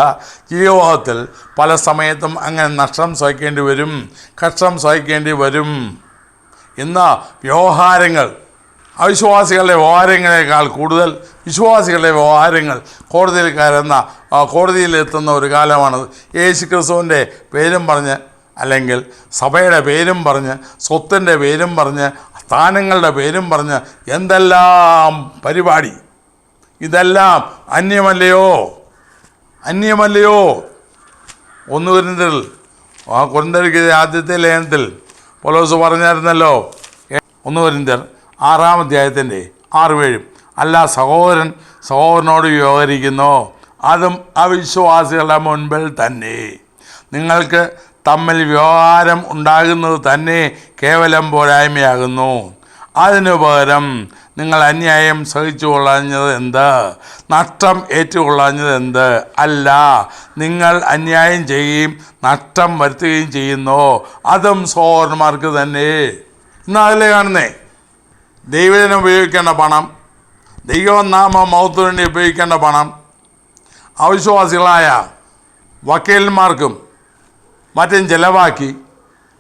ജീവിതത്തിൽ പല സമയത്തും അങ്ങനെ നഷ്ടം സഹിക്കേണ്ടി വരും, കഷ്ടം സഹിക്കേണ്ടി വരും. ഇന്ന് വ്യവഹാരങ്ങൾ, അവിശ്വാസികളുടെ വ്യവഹാരങ്ങളെക്കാൾ കൂടുതൽ വിശ്വാസികളുടെ വ്യവഹാരങ്ങൾ കോടതിയിലെത്തുന്ന ഒരു കാലമാണത്. യേശു ക്രിസ്തുവിൻ്റെ പേരും പറഞ്ഞ് അല്ലെങ്കിൽ സഭയുടെ പേരും പറഞ്ഞ്, സ്വത്തിൻ്റെ പേരും പറഞ്ഞ്, സ്ഥാനങ്ങളുടെ പേരും പറഞ്ഞ് എന്തെല്ലാം പരിപാടി. ഇതെല്ലാം അന്യമല്ലയോ? 1 കൊരിന്ത്യർ ആദ്യത്തെ ലേഖനത്തിൽ പൗലോസ് പറഞ്ഞായിരുന്നല്ലോ, 1 കൊരിന്ത്യർ 6-ാം അധ്യായത്തിൻ്റെ 6-7, അല്ല സഹോദരൻ സഹോദരനോട് വ്യവഹരിക്കുന്നു, അതും അവിശ്വാസികളുടെ മുൻപിൽ തന്നെ. നിങ്ങൾക്ക് തമ്മിൽ വ്യവഹാരം ഉണ്ടാകുന്നത് തന്നെ കേവലം പോരായ്മയാകുന്നു. അതിനു പകരം നിങ്ങൾ അന്യായം സഹിച്ചു കൊള്ളാഞ്ഞത് എന്ത്? നഷ്ടം ഏറ്റുകൊള്ളാഞ്ഞത് എന്ത്? അല്ല, നിങ്ങൾ അന്യായം ചെയ്യുകയും നഷ്ടം വരുത്തുകയും ചെയ്യുന്നു, അതും സഹോദരന്മാർക്ക് തന്നെ. ഇന്ന് അതിലേ കാണുന്നേ, ദൈവജനം ഉപയോഗിക്കേണ്ട പണം, ദൈവനാമ മഹത്വത്തിന് വേണ്ടി ഉപയോഗിക്കേണ്ട പണം അവിശ്വാസികളായ വക്കീലന്മാർക്കും മറ്റും ചിലവാക്കി,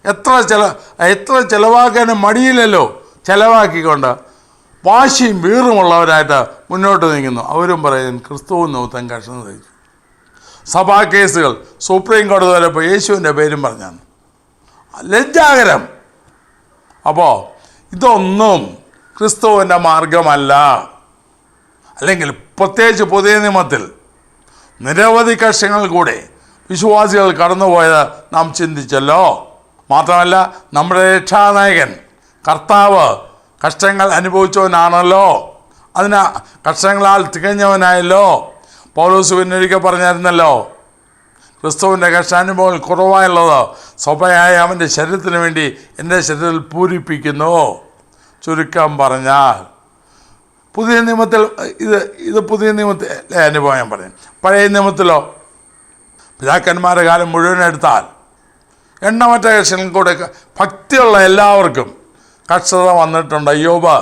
എത്ര ചിലവാക്കാനും മടിയില്ലല്ലോ, ചിലവാക്കിക്കൊണ്ട് വാശിയും വീറുമുള്ളവരായിട്ട് മുന്നോട്ട് നീങ്ങുന്നു. അവരും പറയും ക്രിസ്തുവും നിമിത്തം കഷ്ടം സഹിച്ചു. സഭാ കേസുകൾ സുപ്രീം കോടതി വരെ ഇപ്പോൾ യേശുവിൻ്റെ പേരും പറഞ്ഞാണ്. ലജ്ജാകരം. അപ്പോൾ ഇതൊന്നും ക്രിസ്തുവിൻ്റെ മാർഗമല്ല. അല്ലെങ്കിൽ പ്രത്യേകിച്ച് പുതിയ നിയമത്തിൽ നിരവധി കഷ്ടങ്ങൾ കൂടെ വിശ്വാസികൾ കടന്നുപോയത് നാം ചിന്തിച്ചല്ലോ. മാത്രമല്ല, നമ്മുടെ രക്ഷാനായകൻ കർത്താവ് കഷ്ടങ്ങൾ അനുഭവിച്ചവനാണല്ലോ, അതിന് കഷ്ടങ്ങളാൽ തികഞ്ഞവനായല്ലോ. പൗലോസ് പിന്നൊരിക്കൽ പറഞ്ഞായിരുന്നല്ലോ, ക്രിസ്തുവിൻ്റെ കഷ്ടാനുഭവങ്ങൾ കുറവായുള്ളത് സ്വഭയായ അവൻ്റെ ശരീരത്തിന് വേണ്ടി എൻ്റെ ശരീരത്തിൽ പൂരിപ്പിക്കുന്നു. ചുരുക്കം പറഞ്ഞാൽ പുതിയ നിയമത്തിൽ ഇത് പുതിയ നിയമത്തിലെ അനുഭവം ഞാൻ പറയും. പഴയ നിയമത്തിലോ പിതാക്കന്മാരുടെ കാലം മുഴുവൻ എടുത്താൽ എണ്ണമറ്റ കഷ്ടങ്ങൾ കൂടെ ഭക്തിയുള്ള എല്ലാവർക്കും കഷ്ടത വന്നിട്ടുണ്ട്. അയ്യോബ്,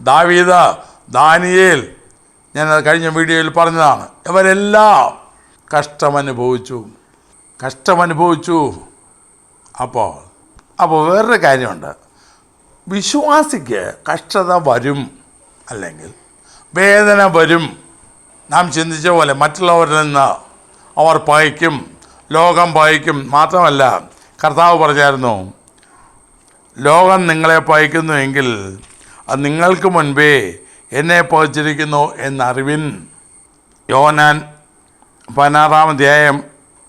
ദാവീദ്, ദാനിയേൽ, ഞാൻ കഴിഞ്ഞ വീഡിയോയിൽ പറഞ്ഞതാണ്. ഇവരെല്ലാം കഷ്ടമനുഭവിച്ചു. അപ്പോൾ വേറൊരു കാര്യമുണ്ട്. വിശ്വാസിക്ക് കഷ്ടത വരും, അല്ലെങ്കിൽ വേദന വരും. നാം ചിന്തിച്ച പോലെ മറ്റുള്ളവരിൽ നിന്ന് അവർ പകയ്ക്കും, ലോകം പകയ്ക്കും. മാത്രമല്ല, കർത്താവ് പറഞ്ഞായിരുന്നു, ലോകം നിങ്ങളെ പകയ്ക്കുന്നുവെങ്കിൽ അത് നിങ്ങൾക്ക് മുൻപേ എന്നെ പകച്ചിരിക്കുന്നു എന്നറിവിൻ. യോഹന്നാൻ 16-ാം അധ്യായം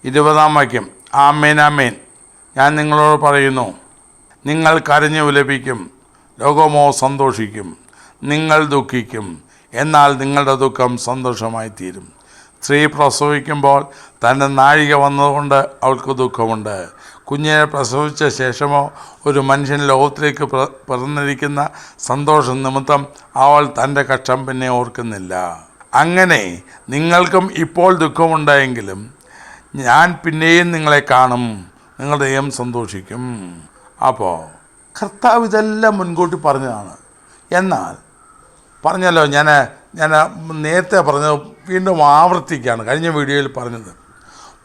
20-ാം വാക്യം. ആമേൻ ആമേൻ, ഞാൻ നിങ്ങളോട് പറയുന്നു, നിങ്ങൾ കരഞ്ഞു വിലപിക്കും, ലോകമോ സന്തോഷിക്കും. നിങ്ങൾ ദുഃഖിക്കും, എന്നാൽ നിങ്ങളുടെ ദുഃഖം സന്തോഷമായി തീരും. സ്ത്രീ പ്രസവിക്കുമ്പോൾ തൻ്റെ നാഴിക വന്നതുകൊണ്ട് അവൾക്ക് ദുഃഖമുണ്ട്. കുഞ്ഞിനെ പ്രസവിച്ച ശേഷമോ ഒരു മനുഷ്യൻ ലോകത്തിലേക്ക് പിറന്നിരിക്കുന്ന സന്തോഷം നിമിത്തം അവൾ തൻ്റെ കഷ്ടം പിന്നെ ഓർക്കുന്നില്ല. അങ്ങനെ നിങ്ങൾക്കും ഇപ്പോൾ ദുഃഖമുണ്ടായെങ്കിലും ഞാൻ പിന്നെയും നിങ്ങളെ കാണും, നിങ്ങളുടെ ദൈവം സന്തോഷിക്കും. അപ്പോൾ കർത്താവ് ഇതെല്ലാം മുൻകൂട്ടി പറഞ്ഞതാണ്. എന്നാൽ പറഞ്ഞല്ലോ, ഞാൻ നേരത്തെ പറഞ്ഞത് വീണ്ടും ആവർത്തിക്കുകയാണ്. കഴിഞ്ഞ വീഡിയോയിൽ പറഞ്ഞത്,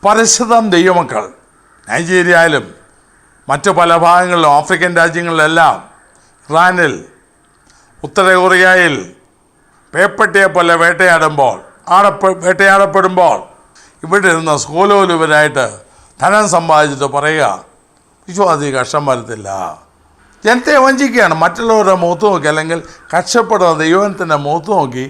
പരിശുദ്ധം ദൈവമക്കൾ നൈജീരിയയിലും മറ്റു പല ഭാഗങ്ങളിലും ആഫ്രിക്കൻ രാജ്യങ്ങളിലെല്ലാം, ഇറാനിൽ, ഉത്തര കൊറിയയിൽ പേപ്പട്ടിയെ പോലെ വേട്ടയാടപ്പെടുമ്പോൾ ഇവിടെ ഇരുന്ന് സ്കൂലോലുവരായിട്ട് ധനം സമ്പാദിച്ചിട്ട് പറയുക, വിശ്വാസി കഷ്ടം വരത്തില്ല. ജനത്തെ വഞ്ചിക്കുകയാണ്. മറ്റുള്ളവരുടെ മുഖത്ത് നോക്കി, അല്ലെങ്കിൽ കഷ്ടപ്പെടുന്ന ദൈവത്തിൻ്റെ മുഖത്ത് നോക്കി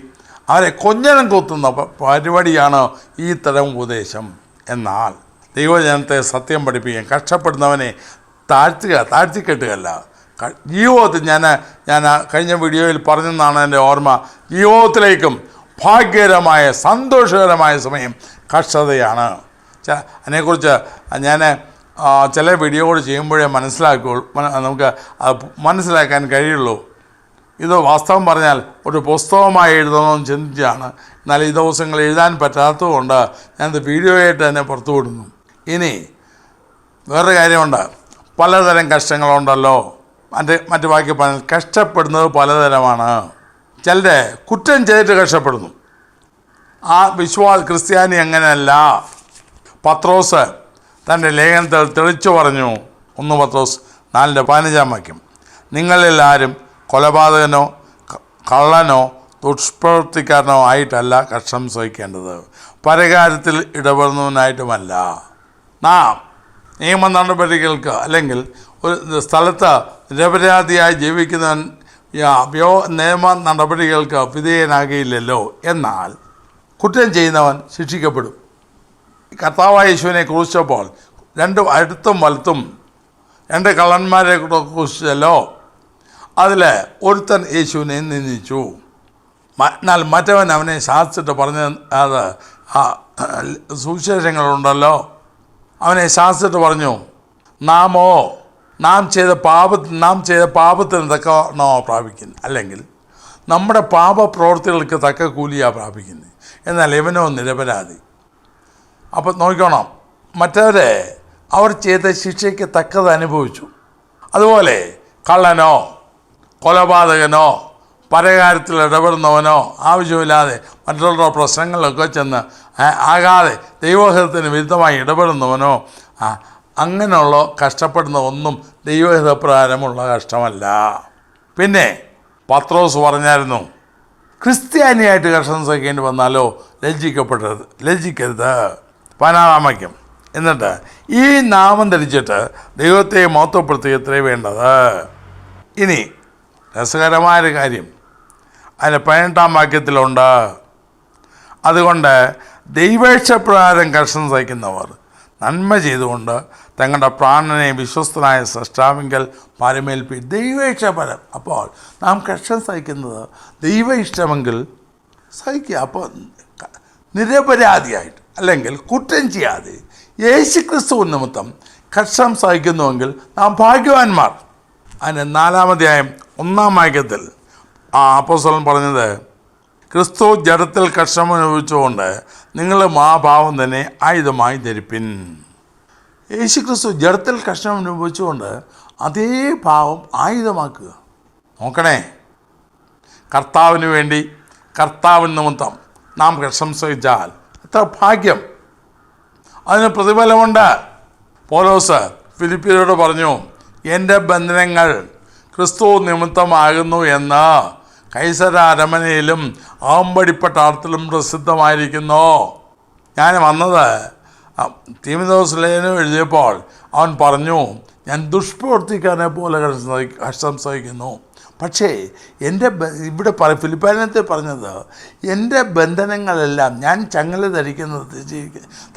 അവരെ കൊഞ്ഞനം കുത്തുന്ന പരിപാടിയാണ് ഈ തരം ഉപദേശം. എന്നാൽ ദൈവജനത്തെ സത്യം പഠിപ്പിക്കാൻ, കഷ്ടപ്പെടുന്നവനെ താഴ്ത്തിക്കെട്ടുകയല്ല. ജീവിതത്തിൽ ഞാൻ കഴിഞ്ഞ വീഡിയോയിൽ പറഞ്ഞെന്നാണ് എൻ്റെ ഓർമ്മ, ജീവിതത്തിലേക്കും ഭാഗ്യകരമായ സന്തോഷകരമായ സമയം കഷ്ടതയാണ്. അതിനെക്കുറിച്ച് ഞാൻ ചില വീഡിയോകൾ ചെയ്യുമ്പോഴേ നമുക്ക് മനസ്സിലാക്കാൻ കഴിയുള്ളൂ. ഇത് വാസ്തവം പറഞ്ഞാൽ ഒരു പുസ്തകമായി എഴുതണമെന്ന് ചിന്തിച്ചാണ്. എന്നാൽ ഈ ദിവസങ്ങൾ എഴുതാൻ പറ്റാത്തതുകൊണ്ട് ഞാനത് വീഡിയോയായിട്ട് തന്നെ പുറത്തു വിടുന്നു. ഇനി വേറൊരു കാര്യമുണ്ട്, പലതരം കഷ്ടങ്ങളുണ്ടല്ലോ. മറ്റു ബാക്കി പറഞ്ഞാൽ കഷ്ടപ്പെടുന്നത് പലതരമാണ്. ചിലരെ കുറ്റം ചെയ്തിട്ട് കഷ്ടപ്പെടുന്നു. ആ ക്രിസ്ത്യാനി അങ്ങനെയല്ല. പത്രോസ് തൻ്റെ ലേഖനത്തിൽ തെളിച്ചു പറഞ്ഞു. 1 പത്രോസ് 4:15 വാക്യം. നിങ്ങളിൽ ആരും കൊലപാതകനോ കള്ളനോ ദുഷ്പ്രവൃത്തിക്കാരനോ ആയിട്ടല്ല കഷ്ടം സഹിക്കേണ്ടത്, പരകാര്യത്തിൽ ഇടപെടുന്നതിനായിട്ടുമല്ല. നാം നിയമ നടപടികൾക്ക് അല്ലെങ്കിൽ ഒരു സ്ഥലത്ത് നിരപരാധിയായി ജീവിക്കുന്നവൻ നിയമ നടപടികൾക്ക് വിധേയനാകുകയില്ലല്ലോ. എന്നാൽ കുറ്റം ചെയ്യുന്നവൻ ശിക്ഷിക്കപ്പെടും. കർത്താവായ യേശുവിനെ ക്രൂശിച്ചപ്പോൾ രണ്ടും അടുത്തും വലത്തും രണ്ട് കള്ളന്മാരെ ക്രൂശിച്ചല്ലോ. അതിൽ ഒരുത്തൻ യേശുവിനെ നിന്ദിച്ചു, എന്നാൽ മറ്റവൻ അവനെ ശാസിച്ചിട്ട് പറഞ്ഞ അത് സുവിശേഷങ്ങളുണ്ടല്ലോ, അവനെ ശാസിച്ചിട്ട് പറഞ്ഞു, നാം ചെയ്ത പാപത്തിന് തക്കണോ പ്രാപിക്കുന്നു, അല്ലെങ്കിൽ നമ്മുടെ പാപപ്രവൃത്തികൾക്ക് തക്ക കൂലിയാണ് പ്രാപിക്കുന്നത്. എന്നാൽ ഇവനോ നിരപരാധി. അപ്പം നോക്കണം, മറ്റവരെ അവർ ചെയ്ത ശിക്ഷയ്ക്ക് തക്കത് അനുഭവിച്ചു. അതുപോലെ കള്ളനോ കൊലപാതകനോ പരകാര്യത്തിൽ ഇടപെടുന്നവനോ ആവശ്യമില്ലാതെ മറ്റുള്ള പ്രശ്നങ്ങളിലൊക്കെ ചെന്ന് ആകാതെ ദൈവഹിതത്തിന് വിരുദ്ധമായി ഇടപെടുന്നവനോ അങ്ങനെയുള്ള കഷ്ടപ്പെടുന്ന ഒന്നും ദൈവഹിതപ്രകാരമുള്ള കഷ്ടമല്ല. പിന്നെ പത്രോസ് പറഞ്ഞായിരുന്നു, ക്രിസ്ത്യാനിയായിട്ട് കഷ്ടം സഹിക്കേണ്ടി വന്നാലോ ലജ്ജിക്കരുത്. 16 വാക്യം. എന്നിട്ട് ഈ നാമം ധരിച്ചിട്ട് ദൈവത്തെ മഹത്വപ്പെടുത്തുകയത്രേ വേണ്ടത്. ഇനി രസകരമായൊരു കാര്യം അതിന് 18 വാക്യത്തിലുണ്ട്. അതുകൊണ്ട് ദൈവേഷ്ടപ്രകാരം കഷ്ടം സഹിക്കുന്നവർ നന്മ ചെയ്തുകൊണ്ട് തങ്ങളുടെ പ്രാണനെ വിശ്വസ്തനായ സൃഷ്ടാവിങ്കൽ പരമേൽപ്പി. ദൈവേഷ്ടപരം. അപ്പോൾ നാം കഷ്ടം സഹിക്കുന്നത് ദൈവ ഇഷ്ടമെങ്കിൽ സഹിക്കുക. അപ്പോൾ നിരപരാധിയായിട്ട് അല്ലെങ്കിൽ കുറ്റം ചെയ്യാതെ യേശുക്രിസ്തു നിമിത്തം കഷ്ടം സഹിക്കുന്നുവെങ്കിൽ നാം ഭാഗ്യവാന്മാർ. അതിന് 4-ാം അധ്യായം 1-ാം വാക്യത്തിൽ അപ്പോസ്തലൻ പറഞ്ഞത്, ക്രിസ്തു ജഡത്തിൽ കഷ്ടം അനുഭവിച്ചുകൊണ്ട് നിങ്ങളും ആ ഭാവം തന്നെ ആയുധമായി ധരിപ്പിൻ. യേശുക്രിസ്തു ജഡത്തിൽ കഷ്ടം അനുഭവിച്ചുകൊണ്ട് അതേ ഭാവം ആയുധമാക്കുക. നോക്കണേ, കർത്താവിന് വേണ്ടി കർത്താവിന് നിമിത്തം നാം കഷ്ടം സഹിച്ചാൽ എത്ര ഭാഗ്യം. അതിന് പ്രതിഫലമുണ്ട്. പൗലോസ് ഫിലിപ്പിയരോട് പറഞ്ഞു, എൻ്റെ ബന്ധനങ്ങൾ ക്രിസ്തു നിമിത്തമാകുന്നു എന്ന് കൈസര അരമനയിലും ആമ്പടിപ്പട്ടാളത്തിലും പ്രസിദ്ധമായിരിക്കുന്നു. ഞാൻ വന്നത് തീമോഥെയോസ് ലേഖനം എഴുതിയപ്പോൾ അവൻ പറഞ്ഞു, ഞാൻ ദുഷ്പ്രവർത്തിക്കാനെ പോലെ കഷ്ടം സഹിക്കുന്നു. പക്ഷേ ഇവിടെ ഫിലിപ്പിയത്തിൽ പറഞ്ഞത്, എൻ്റെ ബന്ധനങ്ങളെല്ലാം ഞാൻ ചങ്ങല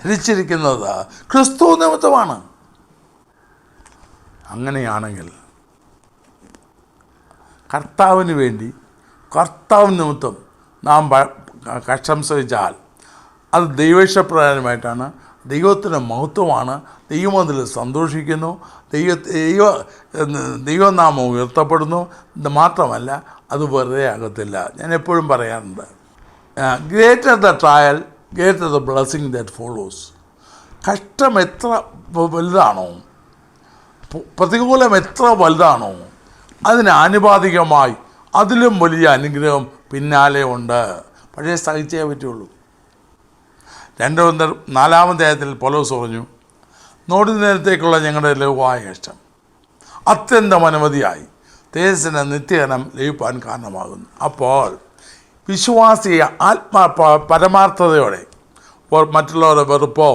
ധരിച്ചിരിക്കുന്നത് ക്രിസ്തു നിമിത്തമാണ്. അങ്ങനെയാണെങ്കിൽ കർത്താവിന് വേണ്ടി കർത്താവിന് നിമിത്തം നാം കഷ്ടം സഹിച്ചാൽ അത് ദൈവേഷ്ടപ്രകാരമായിട്ടാണ്, ദൈവത്തിൻ്റെ മഹത്വമാണ്, ദൈവം അതിൽ സന്തോഷിക്കുന്നു, ദൈവനാമം ഉയർത്തപ്പെടുന്നു. ഇത് മാത്രമല്ല, അത് വെറുതെ ആകത്തില്ല. ഞാൻ എപ്പോഴും പറയാറുണ്ട്, greater the trial greater the blessing that follows. കഷ്ടം എത്ര വലുതാണോ, പ്രതികൂലം എത്ര വലുതാണോ, അതിന് ആനുപാതികമായി അതിലും വലിയ അനുഗ്രഹം പിന്നാലെ ഉണ്ട്. പക്ഷേ സഹിച്ചേ പറ്റുള്ളൂ. 4-ാം അധ്യായത്തിൽ പൗലോസ് പറഞ്ഞു, നോടി നേരത്തേക്കുള്ള ഞങ്ങളുടെ ലഘുവായ കഷ്ടം അത്യന്തം അനവധിയായി തേജസ്സിന് നിത്യജനം ലഭിപ്പാൻ കാരണമാകുന്നു. അപ്പോൾ വിശ്വാസിയെ പരമാർത്ഥതയോടെ മറ്റുള്ളവരുടെ വെറുപ്പോ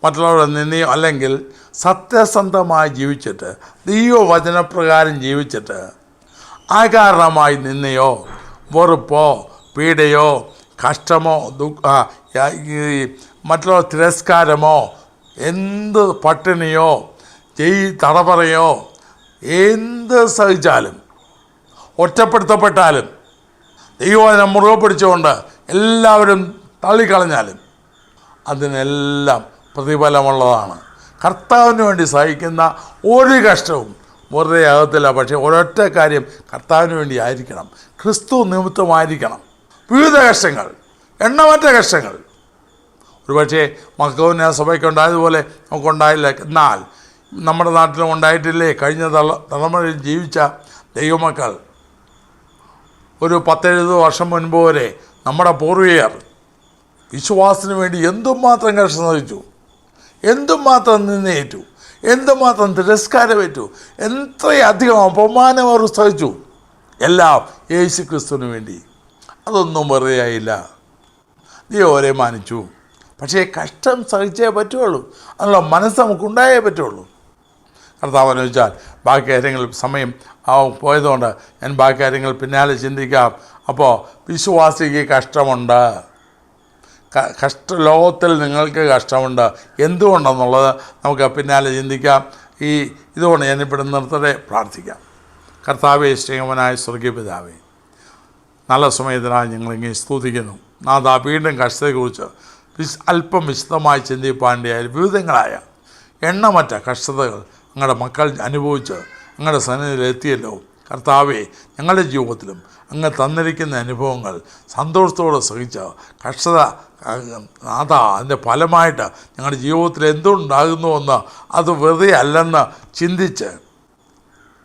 മറ്റുള്ളവരുടെ നിന്നയോ അല്ലെങ്കിൽ സത്യസന്ധമായി ജീവിച്ചിട്ട് ദൈവവചനപ്രകാരം ജീവിച്ചിട്ട് അകാരണമായി നിന്നയോ വെറുപ്പോ പീഡയോ കഷ്ടമോ മറ്റുള്ള തിരസ്കാരമോ എന്ത് പട്ടിണിയോ തടവറയോ എന്ത് സഹിച്ചാലും ഒറ്റപ്പെടുത്തപ്പെട്ടാലും ദൈവവചനം മുറുകെ പിടിച്ചുകൊണ്ട് എല്ലാവരും തള്ളിക്കളഞ്ഞാലും അതിനെല്ലാം പ്രതിഫലമുള്ളതാണ്. കർത്താവിന് വേണ്ടി സഹിക്കുന്ന ഒരു കഷ്ടവും വെറുതെ ആകത്തില്ല. പക്ഷേ ഒരൊറ്റ കാര്യം കർത്താവിന് വേണ്ടി ആയിരിക്കണം, ക്രിസ്തു നിമിത്തമായിരിക്കണം. വിവിധ കഷ്ടങ്ങൾ, എണ്ണമറ്റ കഷ്ടങ്ങൾ. ഒരുപക്ഷെ മക്കോന്യ സഭയ്ക്കുണ്ടായതുപോലെ നമുക്കുണ്ടായില്ല. എന്നാൽ നമ്മുടെ നാട്ടിലും ഉണ്ടായിട്ടില്ലേ? കഴിഞ്ഞ തലമുറയിൽ ജീവിച്ച ദൈവമക്കൾ ഒരു 10-70 വർഷം മുൻപ് വരെ നമ്മുടെ പൂർവികർ വിശ്വാസത്തിന് വേണ്ടി എന്തുമാത്രം കഷ്ടം സഹിച്ചു, എന്തുമാത്രം നിന്നേറ്റു, എന്തുമാത്രം തിരസ്കാരമേറ്റു, എത്രയധികം അപമാനം അവർ സഹിച്ചു. എല്ലാം യേശു ക്രിസ്തുവിന് വേണ്ടി. അതൊന്നും വെറുതെ ആയില്ല. ദൈവം അവരെ മാനിച്ചു, പക്ഷേ കഷ്ടം സഹിച്ചേ പറ്റുള്ളൂ, അതിനുള്ള മനസ്സ് നമുക്കുണ്ടായേ പറ്റുള്ളൂ. കർത്താവെന്ന് വെച്ചാൽ ബാക്കി കാര്യങ്ങൾ സമയം പോയതുകൊണ്ട് ഞാൻ ബാക്കി കാര്യങ്ങൾ പിന്നാലെ ചിന്തിക്കാം. അപ്പോൾ വിശ്വാസിക്ക് കഷ്ടമുണ്ട്, ലോകത്തിൽ നിങ്ങൾക്ക് കഷ്ടമുണ്ട്. എന്തുകൊണ്ടെന്നുള്ളത് നമുക്ക് പിന്നാലെ ചിന്തിക്കാം. ഇതുകൊണ്ട് ഞാനിവിടെ നിർത്തട്ടെ, പ്രാർത്ഥിക്കാം. കർത്താവേ, സ്നേഹവാനായ സ്വർഗീയ പിതാവേ, നല്ല സമയത്തിനായി ഞങ്ങളിങ്ങനെ സ്തുതിക്കുന്നു. നാഥ, വീണ്ടും കഷ്ടതയെക്കുറിച്ച് അല്പം വിശദമായി ചിന്തിപ്പാണ്ടിയായ വിവിധങ്ങളായ എണ്ണമറ്റ കഷ്ടതകൾ ഞങ്ങളുടെ മക്കൾ അനുഭവിച്ച് ഞങ്ങളുടെ സന്നിധിയിലെത്തിയല്ലോ. കർത്താവേ, ഞങ്ങളുടെ ജീവിതത്തിലും അങ്ങ് തന്നിരിക്കുന്ന അനുഭവങ്ങൾ സന്തോഷത്തോടെ സഹിച്ച് കഷ്ടത നാഥ അതിൻ്റെ ഫലമായിട്ട് ഞങ്ങളുടെ ജീവിതത്തിൽ എന്തുണ്ടാകുന്നുവെന്ന് അത് വെറുതെ അല്ലെന്ന് ചിന്തിച്ച്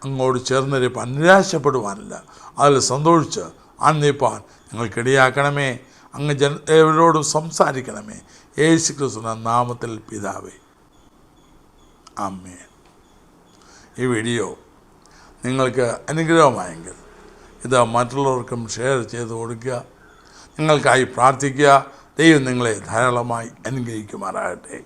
അങ്ങോട്ട് ചേർന്നിരിപ്പാൻ, നിരാശപ്പെടുവാനില്ല, അതിൽ സന്തോഷിച്ച് ആനന്ദിപ്പാൻ ഞങ്ങൾക്കിടയാക്കണമേ. അങ്ങ് ഏവരോടും സംസാരിക്കണമേ. യേശു ക്രിസ്തുവിന്റെ നാമത്തിൽ പിതാവേ, ആമേൻ. ഈ വീഡിയോ നിങ്ങൾക്ക് അനുഗ്രഹമായെങ്കിൽ ഇത് മറ്റുള്ളവർക്കും ഷെയർ ചെയ്ത് കൊടുക്കുക. നിങ്ങൾക്കായി പ്രാർത്ഥിക്കുക. ദൈവം നിങ്ങളെ ധാരാളമായി അനുഗ്രഹിക്കുമാറാകട്ടെ.